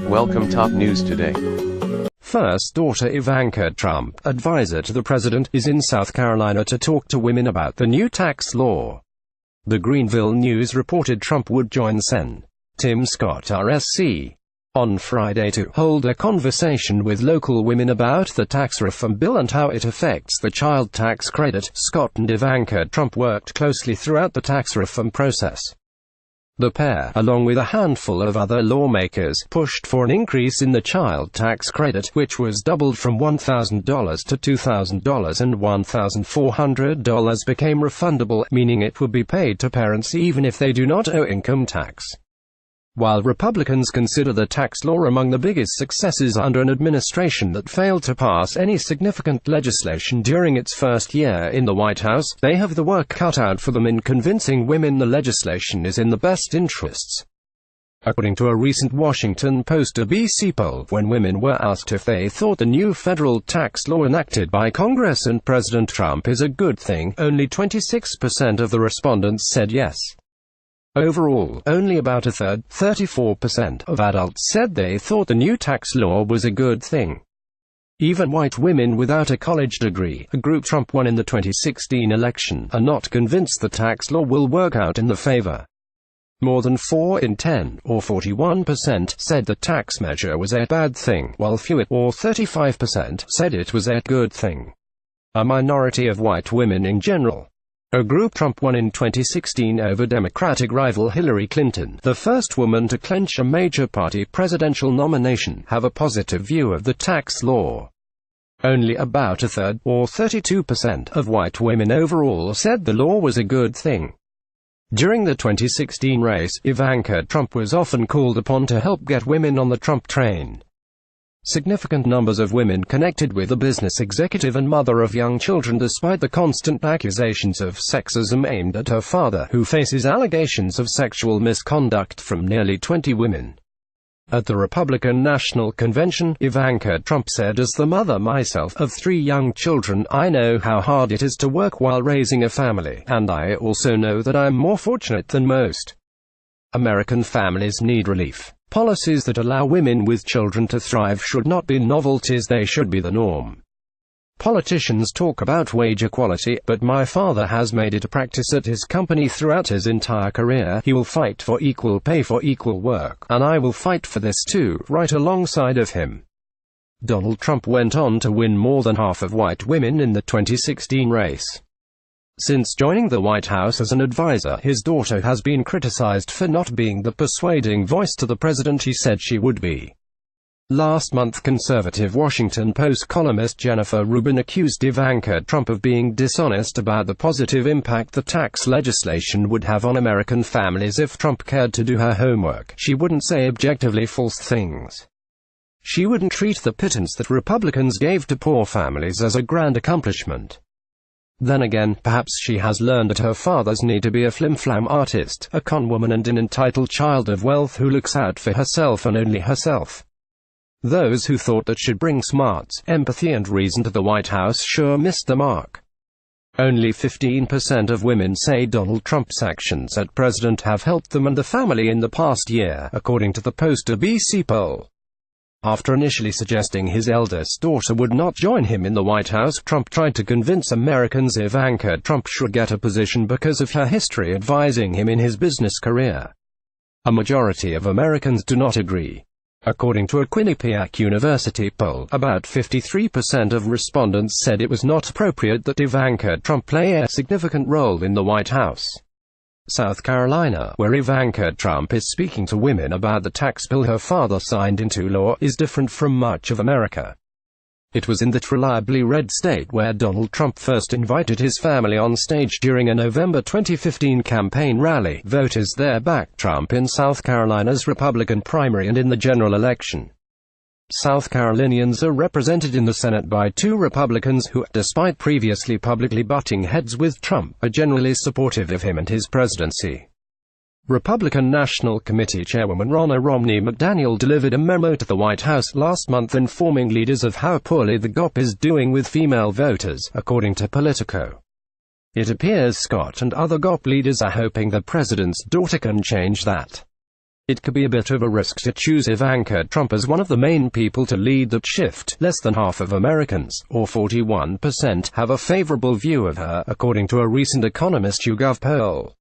Welcome top news today. First daughter Ivanka Trump, advisor to the president, is in South Carolina to talk to women about the new tax law. The Greenville News reported Trump would join Sen. Tim Scott R.S.C. on Friday to hold a conversation with local women about the tax reform bill and how it affects the child tax credit. Scott and Ivanka Trump worked closely throughout the tax reform process. The pair, along with a handful of other lawmakers, pushed for an increase in the child tax credit, which was doubled from $1,000 to $2,000 and $1,400 became refundable, meaning it would be paid to parents even if they do not owe income tax. While Republicans consider the tax law among the biggest successes under an administration that failed to pass any significant legislation during its first year in the White House, they have the work cut out for them in convincing women the legislation is in the best interests. According to a recent Washington Post ABC poll, when women were asked if they thought the new federal tax law enacted by Congress and President Trump is a good thing, only 26% of the respondents said yes. Overall, only about a third, 34%, of adults said they thought the new tax law was a good thing. Even white women without a college degree, a group Trump won in the 2016 election, are not convinced the tax law will work out in their favor. More than 4 in 10, or 41%, said the tax measure was a bad thing, while fewer, or 35%, said it was a good thing. A minority of white women in general. A group Trump won in 2016 over Democratic rival Hillary Clinton, the first woman to clinch a major party presidential nomination, have a positive view of the tax law. Only about a third, or 32%, of white women overall said the law was a good thing. During the 2016 race, Ivanka Trump was often called upon to help get women on the Trump train. Significant numbers of women connected with the business executive and mother of young children despite the constant accusations of sexism aimed at her father, who faces allegations of sexual misconduct from nearly 20 women. At the Republican National Convention, Ivanka Trump said, "As the mother myself, of 3 young children, I know how hard it is to work while raising a family, and I also know that I am more fortunate than most. American families need relief. Policies that allow women with children to thrive should not be novelties, they should be the norm. Politicians talk about wage equality, but my father has made it a practice at his company throughout his entire career. He will fight for equal pay for equal work, and I will fight for this too, right alongside of him." Donald Trump went on to win more than half of white women in the 2016 race. Since joining the White House as an advisor, his daughter has been criticized for not being the persuading voice to the president he said she would be. Last month, conservative Washington Post columnist Jennifer Rubin accused Ivanka Trump of being dishonest about the positive impact the tax legislation would have on American families if Trump cared to do her homework. She wouldn't say objectively false things. She wouldn't treat the pittance that Republicans gave to poor families as a grand accomplishment. Then again, perhaps she has learned that her fathers need to be a flim-flam artist, a conwoman and an entitled child of wealth who looks out for herself and only herself. Those who thought that she'd bring smarts, empathy and reason to the White House sure missed the mark. Only 15% of women say Donald Trump's actions as president have helped them and the family in the past year, according to the Post ABC poll. After initially suggesting his eldest daughter would not join him in the White House, Trump tried to convince Americans Ivanka Trump should get a position because of her history advising him in his business career. A majority of Americans do not agree. According to a Quinnipiac University poll, about 53% of respondents said it was not appropriate that Ivanka Trump play a significant role in the White House. South Carolina, where Ivanka Trump is speaking to women about the tax bill her father signed into law, is different from much of America. It was in that reliably red state where Donald Trump first invited his family on stage during a November 2015 campaign rally. Voters there backed Trump in South Carolina's Republican primary and in the general election. South Carolinians are represented in the Senate by 2 Republicans who, despite previously publicly butting heads with Trump, are generally supportive of him and his presidency. Republican National Committee Chairwoman Ronna Romney McDaniel delivered a memo to the White House last month informing leaders of how poorly the GOP is doing with female voters, according to Politico. It appears Scott and other GOP leaders are hoping the president's daughter can change that. It could be a bit of a risk to choose Ivanka Trump as one of the main people to lead that shift. Less than half of Americans, or 41%, have a favorable view of her, according to a recent Economist YouGov poll.